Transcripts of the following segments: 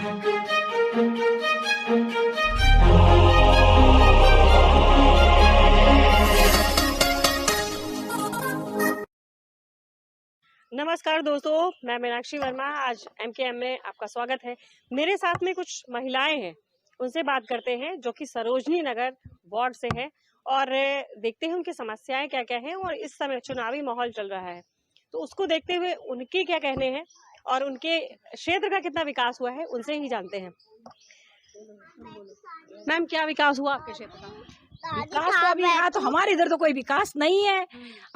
नमस्कार दोस्तों, मैं मीनाक्षी वर्मा। आज MKM में आपका स्वागत है। मेरे साथ में कुछ महिलाएं हैं, उनसे बात करते हैं जो कि सरोजनी नगर वार्ड से है और देखते हैं उनकी समस्याएं क्या क्या हैं। और इस समय चुनावी माहौल चल रहा है, तो उसको देखते हुए उनके क्या कहने हैं और उनके क्षेत्र का कितना विकास हुआ है, उनसे ही जानते हैं। मैम, क्या विकास हुआ आपके क्षेत्र का? विकास तो अभी यहाँ तो हमारे इधर तो कोई विकास नहीं है।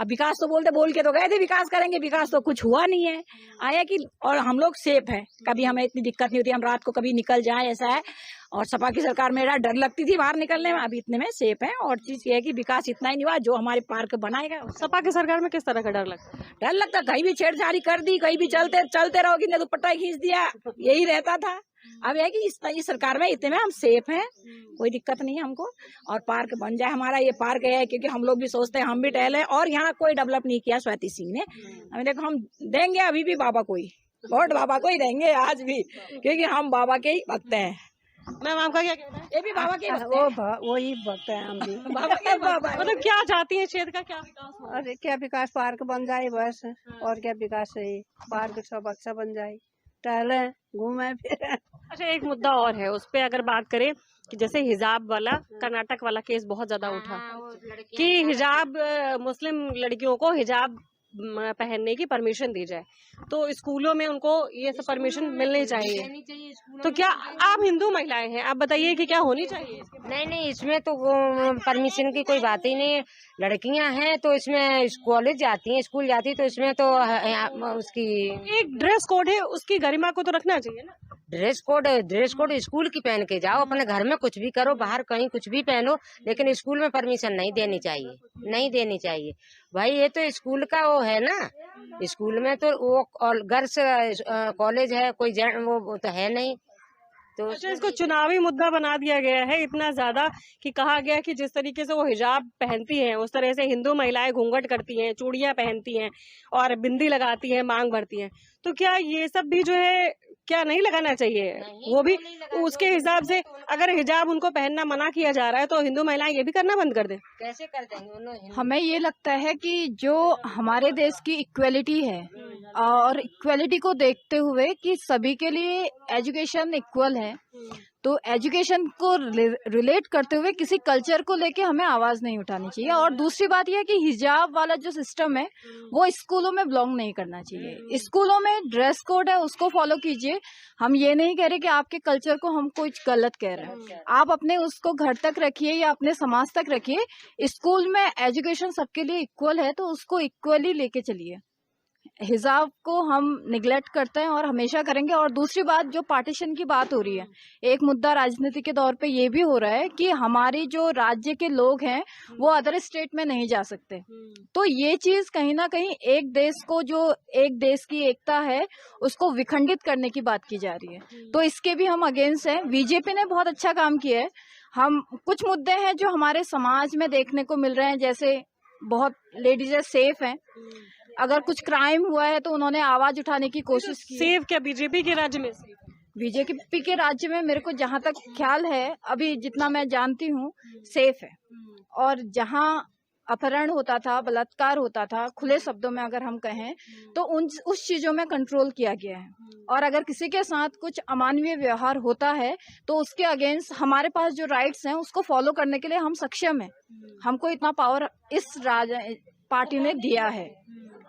अब विकास तो बोल के तो गए थे विकास करेंगे, विकास तो कुछ हुआ नहीं है। आया कि और हम लोग सेफ हैं, कभी हमें इतनी दिक्कत नहीं होती, हम रात को कभी निकल जाएं, ऐसा है। और सपा की सरकार में डर लगती थी बाहर निकलने में, अभी इतने में सेफ है। और चीज ये है कि विकास इतना ही नहीं हुआ जो हमारे पार्क बनाएगा। सपा की सरकार में किस तरह का डर लगता है? डर लगता, कहीं भी छेड़छाड़ी कर दी, कहीं भी चलते रहो, कि दुपट्टा खींच दिया, यही रहता था। अब है कि इस सरकार में इतने में हम सेफ हैं, कोई दिक्कत नहीं है हमको। और पार्क बन जाए हमारा, ये पार्क है क्योंकि हम लोग भी सोचते हैं हम भी टहले। और यहाँ कोई डेवलप नहीं किया स्वाति सिंह ने। अभी देखो हम देंगे अभी भी बाबा को ही वोट, बाबा को ही देंगे आज भी, क्योंकि हम बाबा के ही भक्त हैं। मैम, आपका क्या कहना है? ये भी बाबा के वो ही भक्त है हम भी। बाबा के बाबा। मतलब क्या चाहती है, क्षेत्र का क्या विकास हो? अरे क्या विकास, पार्क बन जाए बस, और क्या विकास है। पार्क सब अच्छा बन जाए, टहले घूमे फिरे। अच्छा, एक मुद्दा और है, उस पे अगर बात करें कि जैसे हिजाब वाला कर्नाटक वाला केस बहुत ज्यादा उठा कि हिजाब मुस्लिम लड़कियों को हिजाब पहनने की परमिशन दी जाए, तो स्कूलों में उनको ये सब परमिशन मिलनी चाहिए। तो क्या आप हिंदू महिलाएं हैं, आप बताइए कि क्या होनी चाहिए? नहीं, इसमें तो परमिशन की कोई बात ही नहीं है। लड़कियां हैं तो इसमें कॉलेज जाती हैं, स्कूल जाती है, तो इसमें तो उसकी एक ड्रेस कोड है, उसकी गरिमा को तो रखना चाहिए ना। ड्रेस कोड स्कूल की पहन के जाओ, अपने घर में कुछ भी करो, बाहर कहीं कुछ भी पहनो, लेकिन स्कूल में परमिशन नहीं देनी चाहिए भाई। ये तो स्कूल का वो है ना, स्कूल में तो वो गर्ल्स कॉलेज है, कोई वो तो है नहीं। तो अच्छा, इसको चुनावी मुद्दा बना दिया गया है इतना ज्यादा कि कहा गया कि जिस तरीके से वो हिजाब पहनती हैं उस तरह से हिंदू महिलाएं घूंघट करती हैं, चूड़ियां पहनती हैं और बिंदी लगाती हैं, मांग भरती हैं। तो क्या ये सब भी जो है क्या नहीं लगाना चाहिए? वो भी उसके हिसाब से अगर हिजाब उनको पहनना मना किया जा रहा है तो हिंदू महिलाएं ये भी करना बंद कर दें? कैसे कर देंगे? हमें ये लगता है कि जो हमारे देश की इक्वलिटी है और इक्वलिटी को देखते हुए कि सभी के लिए एजुकेशन इक्वल है, तो एजुकेशन को रिलेट करते हुए किसी कल्चर को लेके हमें आवाज नहीं उठानी चाहिए। और दूसरी बात यह है कि हिजाब वाला जो सिस्टम है वो स्कूलों में बिलोंग नहीं करना चाहिए। स्कूलों में ड्रेस कोड है, उसको फॉलो कीजिए। हम ये नहीं कह रहे कि आपके कल्चर को हम कुछ गलत कह रहे हैं, आप अपने उसको घर तक रखिए या अपने समाज तक रखिए। स्कूल में एजुकेशन सबके लिए इक्वल है, तो उसको इक्वली लेके चलिए। हिजाब को हम निगलेक्ट करते हैं और हमेशा करेंगे। और दूसरी बात, जो पार्टीशन की बात हो रही है, एक मुद्दा राजनीति के दौर पे ये भी हो रहा है कि हमारी जो राज्य के लोग हैं वो अदर स्टेट में नहीं जा सकते। तो ये चीज कहीं ना कहीं एक देश को, जो एक देश की एकता है, उसको विखंडित करने की बात की जा रही है। तो इसके भी हम अगेंस्ट हैं। बीजेपी ने बहुत अच्छा काम किया है। हम कुछ मुद्दे हैं जो हमारे समाज में देखने को मिल रहे हैं, जैसे बहुत लेडीज सेफ हैं, अगर कुछ क्राइम हुआ है तो उन्होंने आवाज उठाने की कोशिश की। सेफ क्या बीजेपी के राज्य में? बीजेपी के राज्य में मेरे को जहां तक ख्याल है, अभी जितना मैं जानती हूँ, सेफ है। और जहां अपहरण होता था, बलात्कार होता था, खुले शब्दों में अगर हम कहें, तो उस चीजों में कंट्रोल किया गया है। और अगर किसी के साथ कुछ अमानवीय व्यवहार होता है तो उसके अगेंस्ट हमारे पास जो राइट्स हैं उसको फॉलो करने के लिए हम सक्षम हैं। हमको इतना पावर इस पार्टी ने दिया है,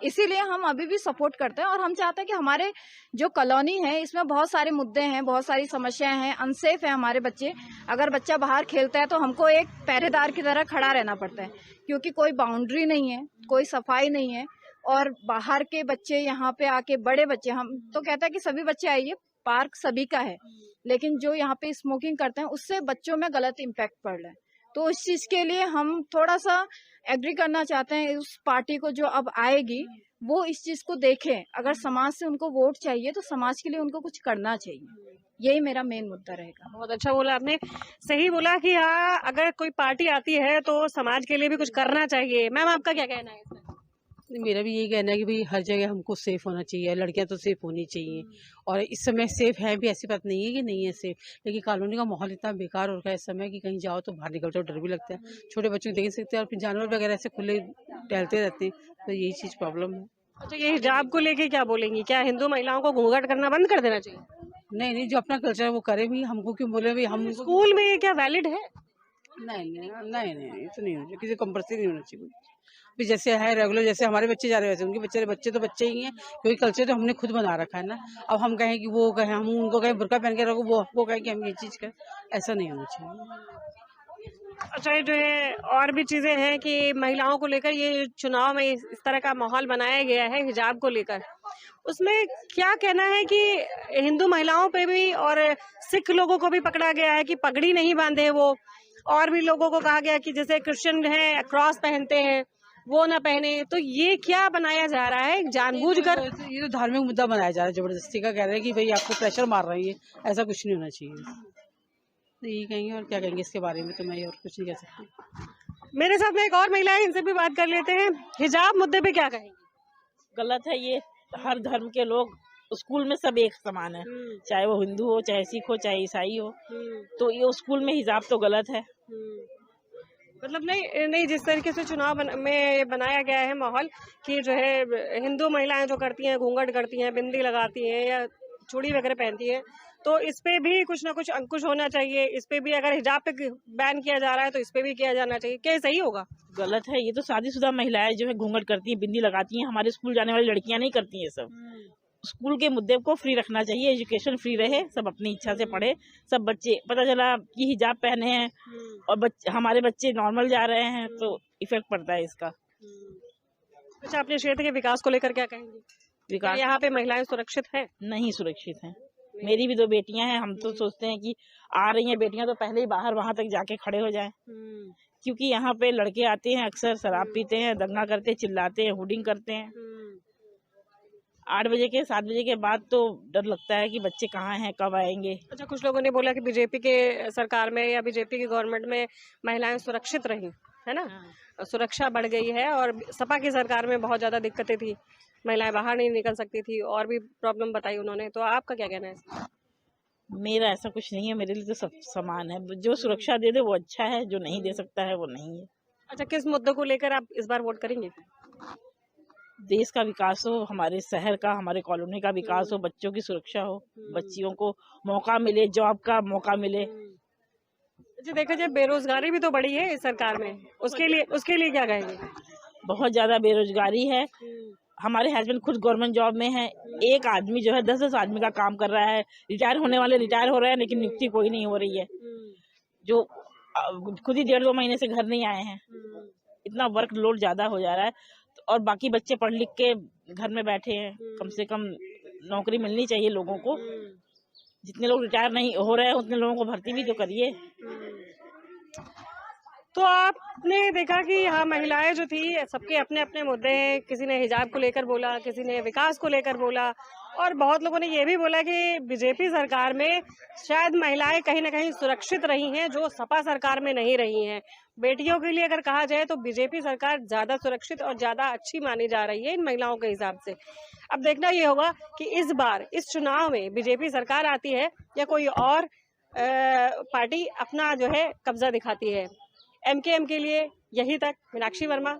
इसीलिए हम अभी भी सपोर्ट करते हैं। और हम चाहते हैं कि हमारे जो कॉलोनी है इसमें बहुत सारे मुद्दे हैं, बहुत सारी समस्याएं हैं, अनसेफ है हमारे बच्चे। अगर बच्चा बाहर खेलता है तो हमको एक पहरेदार की तरह खड़ा रहना पड़ता है, क्योंकि कोई बाउंड्री नहीं है, कोई सफाई नहीं है। और बाहर के बच्चे यहाँ पे आके, बड़े बच्चे, हम तो कहते हैं कि सभी बच्चे आइए, पार्क सभी का है, लेकिन जो यहाँ पे स्मोकिंग करते हैं उससे बच्चों में गलत इम्पैक्ट पड़ रहा है। तो इस चीज के लिए हम थोड़ा सा एग्री करना चाहते हैं उस पार्टी को जो अब आएगी, वो इस चीज को देखें। अगर समाज से उनको वोट चाहिए तो समाज के लिए उनको कुछ करना चाहिए। यही मेरा मेन मुद्दा रहेगा। बहुत अच्छा बोला आपने, सही बोला कि हाँ, अगर कोई पार्टी आती है तो समाज के लिए भी कुछ करना चाहिए। मैम, आपका क्या कहना है इसमें? मेरा भी यही कहना है कि भाई हर जगह हमको सेफ होना चाहिए, लड़कियां तो सेफ होनी चाहिए। और इस समय सेफ है भी, ऐसी बात नहीं है कि नहीं है सेफ, लेकिन कॉलोनी का माहौल इतना बेकार हो रखा है इस समय कि कहीं जाओ तो बाहर निकलते हो डर भी लगता है। छोटे बच्चों को देख सकते हैं और फिर जानवर वगैरह ऐसे खुले टहलते रहते हैं, तो यही चीज़ प्रॉब्लम है। अच्छा, ये हिजाब को लेके क्या बोलेंगी? क्या हिंदू महिलाओं को घूंघट करना बंद कर देना चाहिए? नहीं नहीं, जो अपना कल्चर है वो करे भी, हमको क्यों बोले भाई हम स्कूल में ये क्या वैलिड है? नहीं नहीं नहीं नहीं, ये तो नहीं होना चाहिए, किसी कंपल्सरी नहीं होना चाहिए। भी जैसे है रेगुलर, जैसे हमारे बच्चे जा रहे हैं वैसे उनके बच्चे तो बच्चे ही हैं, क्योंकि कल्चर तो हमने खुद बना रखा है ना। अब हम कहें कि वो कहें, हम उनको कहें बुर्का पहन के रखो, वो हमको कहें कि हम ये चीज़ करें, ऐसा नहीं होना चाहिए। अच्छा, ये जो है और भी चीजें हैं कि महिलाओं को लेकर ये चुनाव में इस तरह का माहौल बनाया गया है हिजाब को लेकर, उसमें क्या कहना है कि हिंदू महिलाओं पे भी और सिख लोगों को भी पकड़ा गया है कि पगड़ी नहीं बांधे वो, और भी लोगों को कहा गया कि जैसे क्रिश्चियन हैं क्रॉस पहनते हैं वो ना पहने, तो ये क्या बनाया जा रहा है जानबूझकर? ये तो धार्मिक मुद्दा बनाया जा रहा है, जबरदस्ती का कह रहे हैं कि भाई आपको प्रेशर मार रही है, ऐसा कुछ नहीं होना चाहिए। तो यही कहेंगे, और क्या कहेंगे इसके बारे में, तो मैं और कुछ नहीं कह सकती। मेरे साथ में एक और महिला है, इनसे भी बात कर लेते हैं। हिजाब मुद्दे पे क्या कहेंगे? गलत है ये, हर धर्म के लोग स्कूल में सब एक समान है, चाहे वो हिंदू हो, चाहे सिख हो, चाहे ईसाई हो, तो ये स्कूल में हिजाब तो गलत है। मतलब नहीं, जिस तरीके से चुनाव में बनाया गया है माहौल कि जो है हिंदू महिलाएं जो करती हैं, घूंघट करती हैं, बिंदी लगाती हैं या चूड़ी वगैरह पहनती हैं, तो इस पे भी कुछ ना कुछ अंकुश होना चाहिए। इस पे भी अगर हिजाब पे बैन किया जा रहा है तो इस पे भी किया जाना चाहिए। क्या सही होगा? गलत है ये तो, शादीशुदा महिलाएं जो है घूंघट करती हैं, बिंदी लगाती हैं, हमारे स्कूल जाने वाली लड़कियां नहीं करती हैं सब। स्कूल के मुद्दे को फ्री रखना चाहिए, एजुकेशन फ्री रहे, सब अपनी इच्छा से पढ़े। सब बच्चे, पता चला कि हिजाब पहने हैं और हमारे बच्चे नॉर्मल जा रहे हैं तो इफेक्ट पड़ता है इसका। अच्छा, अपने क्षेत्र के विकास को लेकर क्या कहेंगे? विकास यहाँ पे महिलाएं सुरक्षित हैं? नहीं सुरक्षित हैं। मेरी भी 2 बेटियां हैं, हम तो सोचते हैं कि आ रही हैं बेटियां तो पहले ही बाहर वहां तक जाके खड़े हो जाएं, क्योंकि यहाँ पे लड़के आते हैं अक्सर शराब पीते हैं, दंगा करते, चिल्लाते हैं, हुडिंग करते हैं। 8 बजे के 7 बजे के बाद तो डर लगता है कि बच्चे कहाँ हैं, कब आएंगे। अच्छा, कुछ लोगों ने बोला कि बीजेपी के सरकार में या बीजेपी की गवर्नमेंट में महिलाएं सुरक्षित रही, है ना? सुरक्षा बढ़ गई है, और सपा की सरकार में बहुत ज्यादा दिक्कतें थी, महिलाएं बाहर नहीं निकल सकती थी, और भी प्रॉब्लम बताई उन्होंने। तो आपका क्या कहना है? मेरा ऐसा कुछ नहीं है, मेरे लिए तो सब समान है। जो सुरक्षा दे दे वो अच्छा है, जो नहीं दे सकता है वो नहीं है। अच्छा, किस मुद्दों को लेकर आप इस बार वोट करेंगे? देश का विकास हो, हमारे शहर का, हमारे कॉलोनी का विकास हो, बच्चों की सुरक्षा हो, बच्चियों को मौका मिले, जॉब का मौका मिले। अच्छा, देखा जाए बेरोजगारी भी तो बढ़ी है इस सरकार में, उसके लिए क्या कहेंगे? बहुत ज्यादा बेरोजगारी है। हमारे हस्बैंड खुद गवर्नमेंट जॉब में है, एक आदमी जो है 10-10 आदमी का काम कर रहा है। रिटायर होने वाले रिटायर हो रहे हैं, लेकिन नियुक्ति कोई नहीं हो रही है। जो खुद ही 1.5-2 महीने से घर नहीं आए हैं, इतना वर्क लोड ज्यादा हो जा रहा है। और बाकी बच्चे पढ़ लिख के घर में बैठे हैं, कम से कम नौकरी मिलनी चाहिए लोगों को। जितने लोग रिटायर नहीं हो रहे हैं उतने लोगों को भर्ती भी तो करिए। तो आपने देखा कि यहाँ महिलाएं जो थी, सबके अपने अपने मुद्दे हैं। किसी ने हिजाब को लेकर बोला, किसी ने विकास को लेकर बोला, और बहुत लोगों ने ये भी बोला कि बीजेपी सरकार में शायद महिलाएं कहीं ना कहीं सुरक्षित रही हैं, जो सपा सरकार में नहीं रही हैं। बेटियों के लिए अगर कहा जाए तो बीजेपी सरकार ज्यादा सुरक्षित और ज्यादा अच्छी मानी जा रही है इन महिलाओं के हिसाब से। अब देखना ये होगा कि इस बार इस चुनाव में बीजेपी सरकार आती है या कोई और पार्टी अपना जो है कब्जा दिखाती है। MKM के लिए यही तक, मीनाक्षी वर्मा।